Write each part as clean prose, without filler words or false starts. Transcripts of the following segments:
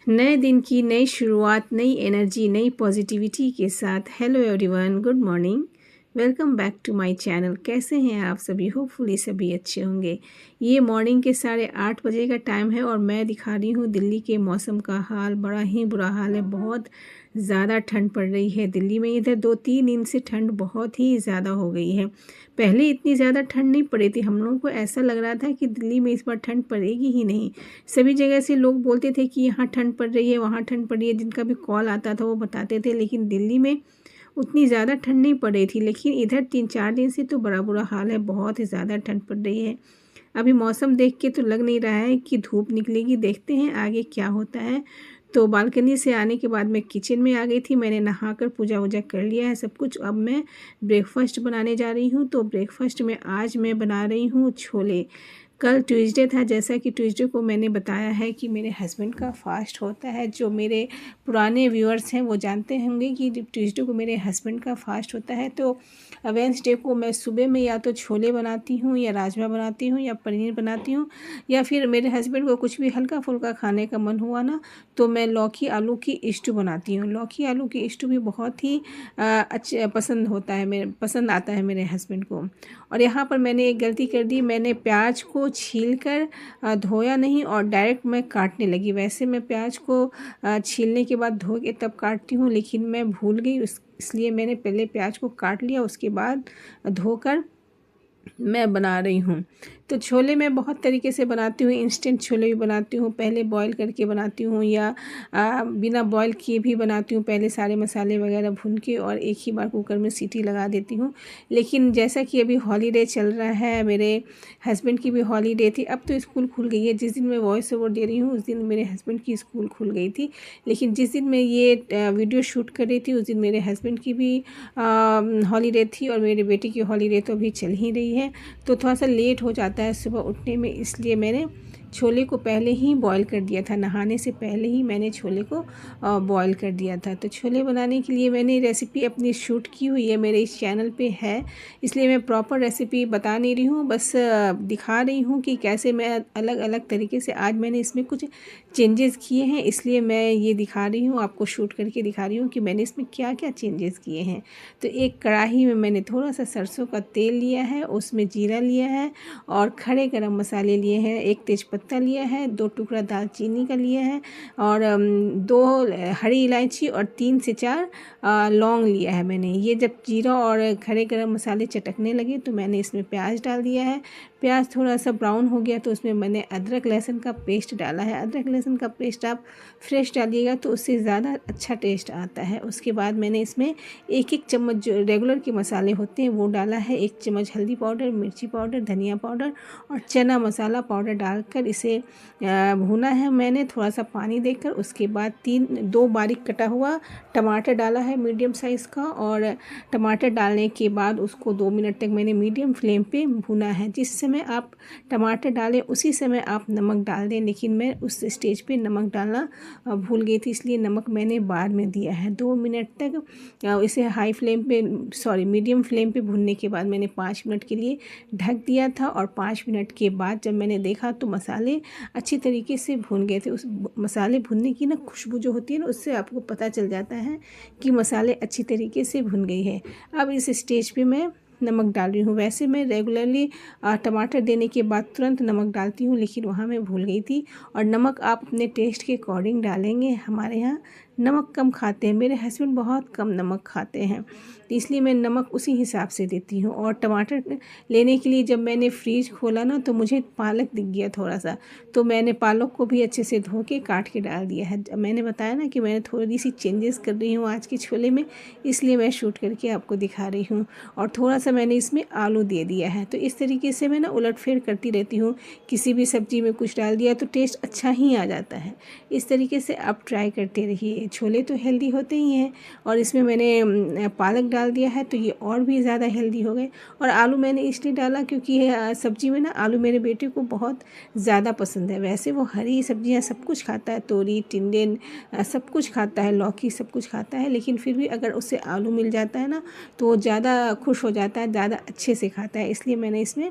नए दिन की नई शुरुआत, नई एनर्जी, नई पॉजिटिविटी के साथ hello everyone, good morning, welcome back to my channel. कैसे हैं आप सभी? होपफुली सभी अच्छे होंगे। ये मॉर्निंग के 8:30 का टाइम है और मैं दिखा रही हूँ दिल्ली के मौसम का हाल। बड़ा ही बुरा हाल है, बहुत ज़्यादा ठंड पड़ रही है दिल्ली में। इधर 2-3 दिन से ठंड बहुत ही ज़्यादा हो गई है। पहले इतनी ज़्यादा ठंड नहीं पड़ी थी। हम लोगों को ऐसा लग रहा था कि दिल्ली में इस बार ठंड पड़ेगी ही नहीं। सभी जगह से लोग बोलते थे कि यहाँ ठंड पड़ रही है, वहाँ ठंड पड़ रही है, जिनका भी कॉल आता था वो बताते थे। लेकिन दिल्ली में उतनी ज़्यादा ठंड नहीं पड़ रही थी। लेकिन इधर 3-4 दिन से तो बड़ा बुरा हाल है, बहुत ही ज़्यादा ठंड पड़ रही है। अभी मौसम देख के तो लग नहीं रहा है कि धूप निकलेगी। देखते हैं आगे क्या होता है। तो बालकनी से आने के बाद मैं किचन में आ गई थी। मैंने नहाकर पूजा वूजा कर लिया है सब कुछ। अब मैं ब्रेकफास्ट बनाने जा रही हूँ। तो ब्रेकफास्ट में आज मैं बना रही हूँ छोले। कल ट्यूसडे था, जैसा कि ट्यूसडे को मैंने बताया है कि मेरे हस्बैंड का फास्ट होता है। जो मेरे पुराने व्यूअर्स हैं वो जानते होंगे कि ट्यूसडे को मेरे हस्बैंड का फास्ट होता है। तो वेडनेसडे को मैं सुबह में या तो छोले बनाती हूँ या राजमा बनाती हूँ या पनीर बनाती हूँ, या फिर मेरे हस्बैंड को कुछ भी हल्का फुल्का खाने का मन हुआ ना तो मैं लौकी आलू की स्टू बनाती हूँ। लौकी आलू की स्टू भी बहुत ही अच्छे पसंद होता है, मेरे पसंद आता है मेरे हस्बैंड को। और यहाँ पर मैंने एक गलती कर दी, मैंने प्याज को छील कर धोया नहीं और डायरेक्ट मैं काटने लगी। वैसे मैं प्याज को छीलने के बाद धो के तब काटती हूँ, लेकिन मैं भूल गई इसलिए मैंने पहले प्याज को काट लिया, उसके बाद धोकर मैं बना रही हूँ। तो छोले मैं बहुत तरीके से बनाती हूँ। इंस्टेंट छोले भी बनाती हूँ, पहले बॉईल करके बनाती हूँ, या बिना बॉईल किए भी बनाती हूँ। पहले सारे मसाले वगैरह भून के और एक ही बार कुकर में सीटी लगा देती हूँ। लेकिन जैसा कि अभी हॉलीडे चल रहा है, मेरे हस्बैंड की भी हॉलीडे थी। अब तो स्कूल खुल गई है। जिस दिन मैं वॉइस ओवर दे रही हूँ उस दिन मेरे हस्बैंड की स्कूल खुल गई थी। लेकिन जिस दिन मैं ये वीडियो शूट कर रही थी उस दिन मेरे हस्बैंड की भी हॉलीडे थी और मेरे बेटे की हॉलीडे तो अभी चल ही रही है। तो थोड़ा सा लेट हो जाता है सुबह उठने में, इसलिए मैंने छोले को पहले ही बॉईल कर दिया था। नहाने से पहले ही मैंने छोले को बॉईल कर दिया था। तो छोले बनाने के लिए मैंने रेसिपी अपनी शूट की हुई है, मेरे इस चैनल पे है, इसलिए मैं प्रॉपर रेसिपी बता नहीं रही हूँ, बस दिखा रही हूँ कि कैसे मैं अलग अलग तरीके से आज मैंने इसमें कुछ चेंजेस किए हैं, इसलिए मैं ये दिखा रही हूँ, आपको शूट करके दिखा रही हूँ कि मैंने इसमें क्या क्या चेंजेस किए हैं। तो एक कढ़ाई में मैंने थोड़ा सा सरसों का तेल लिया है, उसमें जीरा लिया है और खड़े गरम मसाले लिए हैं, एक तेज़पत्ता लिया है, 2 टुकड़ा दालचीनी का लिया है और 2 हरी इलायची और 3 से 4 लौंग लिया है मैंने। ये जब जीरा और खड़े गरम मसाले चटकने लगे तो मैंने इसमें प्याज डाल दिया है। प्याज थोड़ा सा ब्राउन हो गया तो उसमें मैंने अदरक लहसुन का पेस्ट डाला है। अदरक लहसुन का पेस्ट आप फ्रेश डालिएगा तो उससे ज़्यादा अच्छा टेस्ट आता है। उसके बाद मैंने इसमें एक चम्मच जो रेगुलर के मसाले होते हैं वो डाला है। 1 चम्मच हल्दी पाउडर, मिर्ची पाउडर, धनिया पाउडर और चना मसाला पाउडर डालकर इसे भुना है मैंने थोड़ा सा पानी देकर। उसके बाद 2 बारीक कटा हुआ टमाटर डाला है मीडियम साइज़ का, और टमाटर डालने के बाद उसको 2 मिनट तक मैंने मीडियम फ्लेम पे भुना है। जिस समय आप टमाटर डालें उसी समय आप नमक डाल दें, लेकिन मैं उस स्टेज पे नमक डालना भूल गई थी, इसलिए नमक मैंने बाद में दिया है। 2 मिनट तक इसे हाई फ्लेम पे मीडियम फ्लेम पे भुनने के बाद मैंने 5 मिनट के लिए ढक दिया था, और 5 मिनट के बाद जब मैंने देखा तो मसाले अच्छी तरीके से भुन गए थे। उस मसाले भुनने की ना खुशबू जो होती है ना, उससे आपको पता चल जाता है कि मसाले अच्छी तरीके से भुन गई है। अब इस स्टेज पे मैं नमक डाल रही हूँ। वैसे मैं रेगुलरली टमाटर देने के बाद तुरंत नमक डालती हूँ, लेकिन वहाँ मैं भूल गई थी। और नमक आप अपने टेस्ट के अकॉर्डिंग डालेंगे। हमारे यहाँ नमक कम खाते हैं, मेरे हस्बैंड बहुत कम नमक खाते हैं, इसलिए मैं नमक उसी हिसाब से देती हूँ। और टमाटर लेने के लिए जब मैंने फ्रीज खोला ना तो मुझे पालक दिख गया थोड़ा सा, तो मैंने पालक को भी अच्छे से धो के काट के डाल दिया है। मैंने बताया ना कि मैंने थोड़ी सी चेंजेस कर रही हूँ आज के छोले में, इसलिए मैं शूट करके आपको दिखा रही हूँ। और थोड़ा सा मैंने इसमें आलू दे दिया है। तो इस तरीके से मैं ना उलटफेर करती रहती हूँ। किसी भी सब्ज़ी में कुछ डाल दिया तो टेस्ट अच्छा ही आ जाता है। इस तरीके से आप ट्राई करते रहिए। छोले तो हेल्दी होते ही हैं, और इसमें मैंने पालक डाल दिया है तो ये और भी ज़्यादा हेल्दी हो गए। और आलू मैंने इसलिए डाला क्योंकि सब्ज़ी में ना आलू मेरे बेटे को बहुत ज़्यादा पसंद है। वैसे वो हरी सब्जियां सब कुछ खाता है, तोरी टिंडे सब कुछ खाता है, लौकी सब कुछ खाता है, लेकिन फिर भी अगर उससे आलू मिल जाता है ना तो वो ज़्यादा खुश हो जाता है, ज़्यादा अच्छे से खाता है। इसलिए मैंने इसमें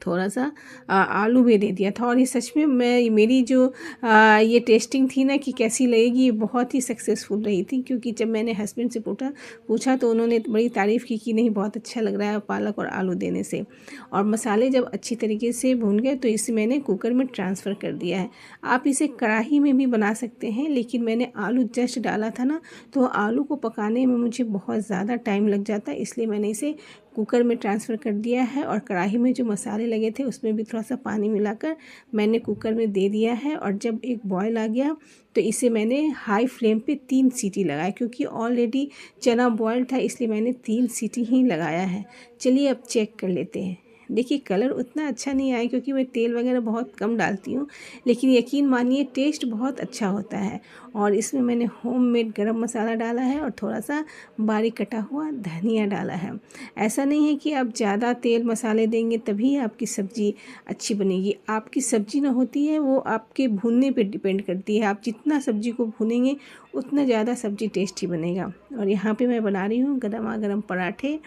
थोड़ा सा आलू भी दे दिया था। और ये सच में मेरी जो ये टेस्टिंग थी ना कि कैसी लगेगी, ये बहुत ही सक्सेसफुल रही थी। क्योंकि जब मैंने हस्बैंड से पूछा तो उन्होंने बड़ी तारीफ़ की कि नहीं बहुत अच्छा लग रहा है पालक और आलू देने से। और मसाले जब अच्छी तरीके से भून गए तो इसे मैंने कुकर में ट्रांसफ़र कर दिया है। आप इसे कढ़ाई में भी बना सकते हैं, लेकिन मैंने आलू जस्ट डाला था ना, तो आलू को पकाने में मुझे बहुत ज़्यादा टाइम लग जाता है, इसलिए मैंने इसे कुकर में ट्रांसफ़र कर दिया है। और कढ़ाई में जो मसाले लगे थे उसमें भी थोड़ा सा पानी मिलाकर मैंने कुकर में दे दिया है। और जब एक बॉयल आ गया तो इसे मैंने हाई फ्लेम पे 3 सीटी लगाई, क्योंकि ऑलरेडी चना बॉयल था, इसलिए मैंने 3 सीटी ही लगाया है। चलिए अब चेक कर लेते हैं। देखिए कलर उतना अच्छा नहीं आया क्योंकि मैं तेल वगैरह बहुत कम डालती हूँ, लेकिन यकीन मानिए टेस्ट बहुत अच्छा होता है। और इसमें मैंने होममेड गरम मसाला डाला है और थोड़ा सा बारीक कटा हुआ धनिया डाला है। ऐसा नहीं है कि आप ज़्यादा तेल मसाले देंगे तभी आपकी सब्ज़ी अच्छी बनेगी। आपकी सब्ज़ी ना होती है वो आपके भूनने पे डिपेंड करती है। आप जितना सब्ज़ी को भूनेंगे उतना ज़्यादा सब्ज़ी टेस्टी बनेगा। और यहाँ पे मैं बना रही हूँ गरमा गरम पराठे।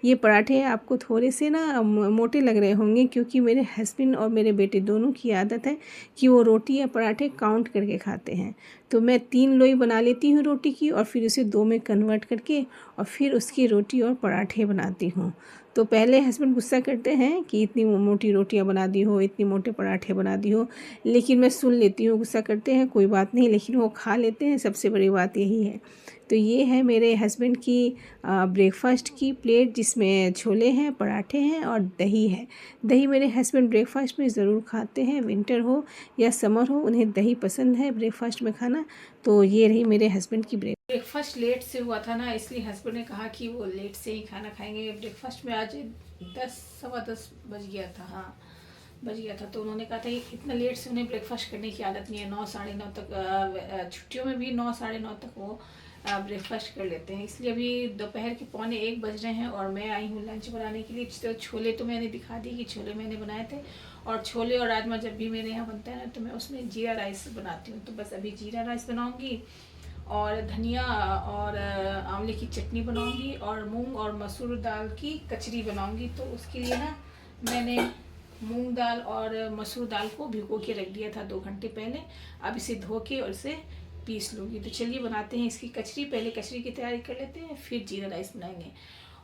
ये पराठे आपको थोड़े से ना मोटे लग रहे होंगे, क्योंकि मेरे हस्बैंड और मेरे बेटे दोनों की आदत है कि वो रोटी या पराठे काउंट करके खाते हैं। तो मैं 3 लोई बना लेती हूँ रोटी की और फिर उसे 2 में कन्वर्ट करके और फिर उसकी रोटी और पराठे बनाती हूँ। तो पहले हस्बैंड गुस्सा करते हैं कि इतनी मोटी रोटियाँ बना दी हो, इतनी मोटे पराठे बना दी हो, लेकिन मैं सुन लेती हूँ। गुस्सा करते हैं कोई बात नहीं, लेकिन वो खा लेते हैं, सबसे बड़ी बात यही है। तो ये है मेरे हस्बैंड की ब्रेकफास्ट की प्लेट, जिसमें छोले हैं, पराठे हैं और दही है। दही मेरे हस्बैंड ब्रेकफास्ट में ज़रूर खाते हैं, विंटर हो या समर हो, उन्हें दही पसंद है ब्रेकफास्ट में खाना। तो ये रही मेरे हस्बैंड की ब्रेकफास्ट। लेट से हुआ था ना, इसलिए हस्बैंड ने कहा कि वो लेट से ही खाना खाएंगे। ब्रेकफास्ट में आज 10 बज गया था, हाँ बज गया था। तो उन्होंने कहा था इतना लेट से उन्हें ब्रेकफास्ट करने की आदत नहीं है। 9 साढ़े 9 तक, छुट्टियों में भी 9 साढ़े 9 तक वो ब्रेकफास्ट कर लेते हैं। इसलिए अभी दोपहर के 12:45 बज रहे हैं और मैं आई हूँ लंच बनाने के लिए। तो छोले तो मैंने दिखा दी कि छोले मैंने बनाए थे। और छोले और राजमा जब भी मेरे यहाँ बनता है ना तो मैं उसमें जीरा राइस बनाती हूँ। तो बस अभी जीरा राइस बनाऊँगी और धनिया और आंवले की चटनी बनाऊँगी और मूंग और मसूर दाल की कचरी बनाऊँगी। तो उसके लिए ना मैंने मूंग दाल और मसूर दाल को भिगो के रख दिया था 2 घंटे पहले। अब इसे धो के और इसे पीस लूँगी। तो चलिए बनाते हैं इसकी कचरी। पहले कचरी की तैयारी कर लेते हैं, फिर जीरा राइस बनाएंगे।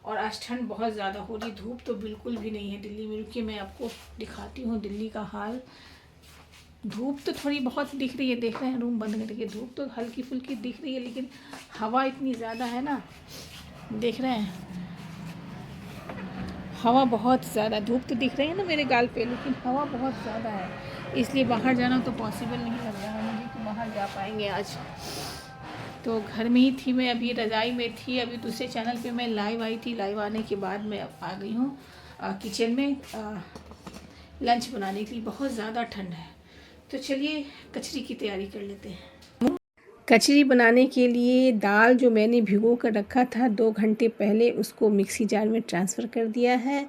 और आज ठंड बहुत ज़्यादा हो रही, धूप तो बिल्कुल भी नहीं है दिल्ली में। रुकिए मैं आपको दिखाती हूँ दिल्ली का हाल। धूप तो थोड़ी बहुत दिख रही है, देख रहे हैं रूम बंद करके, धूप तो हल्की फुल्की दिख रही है, लेकिन हवा इतनी ज़्यादा है ना, देख रहे हैं हवा बहुत ज़्यादा। धूप तो दिख रही है ना मेरे गाल पे, लेकिन हवा बहुत ज़्यादा है, इसलिए बाहर जाना तो पॉसिबल नहीं लग रहा है मुझे कि बाहर जा पाएंगे आज। तो घर में ही थी मैं, अभी रज़ाई में थी। अभी दूसरे चैनल पे मैं लाइव आई थी, लाइव आने के बाद मैं अब आ गई हूँ किचन में लंच बनाने के लिए। बहुत ज़्यादा ठंड है। तो चलिए कचरी की तैयारी कर लेते हैं। कचरी बनाने के लिए दाल जो मैंने भिगो कर रखा था 2 घंटे पहले, उसको मिक्सी जार में ट्रांसफ़र कर दिया है।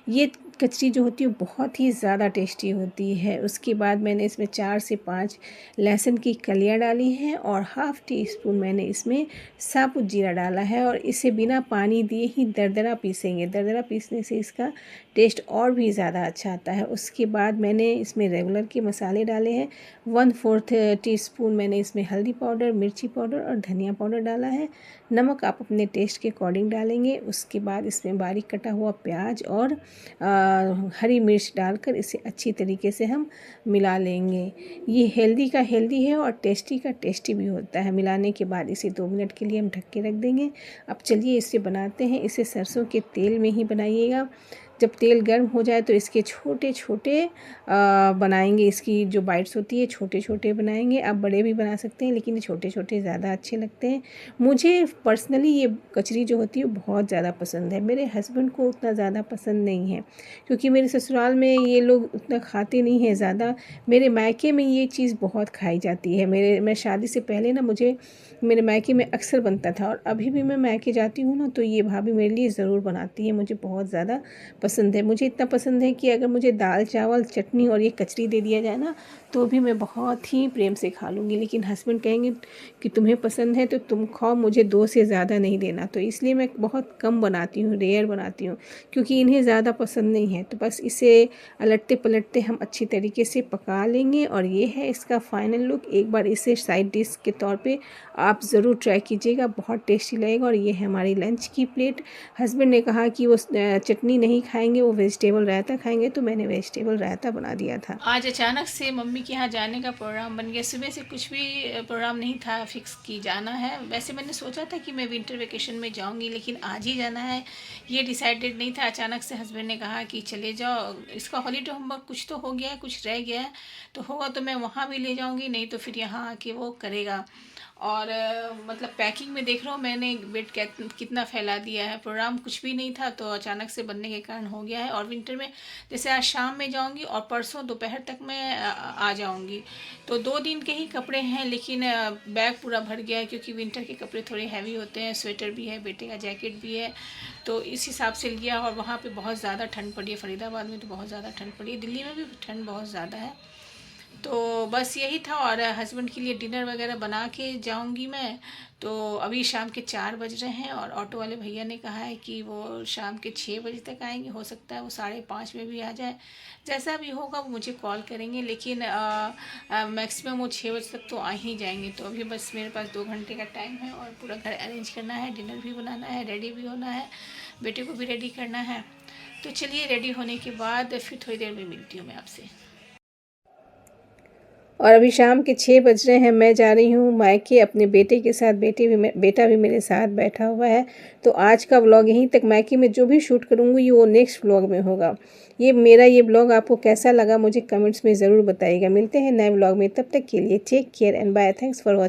ये कचरी जो होती है बहुत ही ज़्यादा टेस्टी होती है। उसके बाद मैंने इसमें 4 से 5 लहसुन की कलियां डाली हैं और हाफ़ टी स्पून मैंने इसमें साबुत जीरा डाला है। और इसे बिना पानी दिए ही दरदरा पीसेंगे। दरदरा पीसने से इसका टेस्ट और भी ज़्यादा अच्छा आता है। उसके बाद मैंने इसमें रेगुलर के मसाले डाले हैं। 1/4 टीस्पून मैंने इसमें हल्दी पाउडर, मिर्ची पाउडर और धनिया पाउडर डाला है। नमक आप अपने टेस्ट के अकॉर्डिंग डालेंगे। उसके बाद इसमें बारीक कटा हुआ प्याज और हरी मिर्च डालकर इसे अच्छी तरीके से हम मिला लेंगे। ये हेल्दी का हेल्दी है और टेस्टी का टेस्टी भी होता है। मिलाने के बाद इसे 2 मिनट के लिए हम ढक के रख देंगे। अब चलिए इसे बनाते हैं। इसे सरसों के तेल में ही बनाइएगा। जब तेल गर्म हो जाए तो इसके छोटे छोटे बनाएंगे। इसकी जो बाइट्स होती है छोटे छोटे बनाएंगे। आप बड़े भी बना सकते हैं, लेकिन ये छोटे छोटे ज़्यादा अच्छे लगते हैं। मुझे पर्सनली ये कचरी जो होती है बहुत ज़्यादा पसंद है। मेरे हस्बैंड को उतना ज़्यादा पसंद नहीं है, क्योंकि मेरे ससुराल में ये लोग उतना खाते नहीं हैं ज़्यादा। मेरे मायके में ये चीज़ बहुत खाई जाती है। मैं शादी से पहले ना मुझे मेरे मायके में अक्सर बनता था, और अभी भी मैं मायके जाती हूँ ना तो ये भाभी मेरे लिए ज़रूर बनाती है। मुझे बहुत ज़्यादा पसंद है, मुझे इतना पसंद है कि अगर मुझे दाल चावल चटनी और ये कचरी दे दिया जाए ना तो भी मैं बहुत ही प्रेम से खा लूँगी। लेकिन हस्बैंड कहेंगे कि तुम्हें पसंद है तो तुम खाओ, मुझे 2 से ज़्यादा नहीं देना। तो इसलिए मैं बहुत कम बनाती हूँ, रेयर बनाती हूँ, क्योंकि इन्हें ज़्यादा पसंद नहीं है। तो बस इसे अलटते पलटते हम अच्छी तरीके से पका लेंगे और ये है इसका फाइनल लुक। एक बार इसे साइड डिश के तौर पे आप ज़रूर ट्राई कीजिएगा, बहुत टेस्टी लगेगा। और ये है हमारी लंच की प्लेट। हस्बैंड ने कहा कि वो चटनी नहीं खाएंगे, वो वेजिटेबल रायता खाएंगे, तो मैंने वेजिटेबल रायता बना दिया था। आज अचानक से मम्मी के यहाँ जाने का प्रोग्राम बन गया। सुबह से कुछ भी प्रोग्राम नहीं था फिक्स कि जाना है। वैसे मैंने सोचा था कि मैं विंटर वेकेशन में जाऊँगी, लेकिन आज ही जाना है ये डिसाइडेड नहीं था। अचानक से हस्बैंड ने कहा कि चले जाओ, इसका हॉलीडे होमवर्क कुछ तो हो गया है, कुछ रह गया है, तो होगा तो मैं वहाँ भी ले जाऊँगी, नहीं तो फिर यहाँ आके वो करेगा। और मतलब पैकिंग में देख रहा हूँ मैंने बेड कितना फैला दिया है। प्रोग्राम कुछ भी नहीं था तो अचानक से बनने के कारण हो गया है। और विंटर में जैसे आज शाम में जाऊँगी और परसों दोपहर तक मैं आ जाऊँगी, तो 2 दिन के ही कपड़े हैं, लेकिन बैग पूरा भर गया है, क्योंकि विंटर के कपड़े थोड़े हैवी होते हैं। स्वेटर भी है, बेटे का जैकेट भी है, तो इस हिसाब से लिया। और वहाँ पे बहुत ज़्यादा ठंड पड़ी है, फरीदाबाद में तो बहुत ज़्यादा ठंड पड़ी है, दिल्ली में भी ठंड बहुत ज़्यादा है। तो बस यही था। और हस्बैंड के लिए डिनर वगैरह बना के जाऊंगी मैं। तो अभी शाम के 4 बज रहे हैं और ऑटो वाले भैया ने कहा है कि वो शाम के 6 बजे तक आएंगे। हो सकता है वो 5:30 में भी आ जाए, जैसा भी होगा वो मुझे कॉल करेंगे, लेकिन मैक्सिमम वो 6 बजे तक तो आ ही जाएंगे। तो अभी बस मेरे पास 2 घंटे का टाइम है और पूरा घर अरेंज करना है, डिनर भी बनाना है, रेडी भी होना है, बेटे को भी रेडी करना है। तो चलिए, रेडी होने के बाद फिर थोड़ी देर में मिलती हूँ मैं आपसे। और अभी शाम के 6 बज रहे हैं, मैं जा रही हूँ मायके अपने बेटे के साथ। बेटा भी मेरे साथ बैठा हुआ है। तो आज का व्लॉग यहीं तक। मायके में जो भी शूट करूँगी वो नेक्स्ट व्लॉग में होगा। ये व्लॉग आपको कैसा लगा मुझे कमेंट्स में ज़रूर बताइएगा। मिलते हैं नए व्लॉग में, तब तक के लिए take care and bye. Thanks for watching.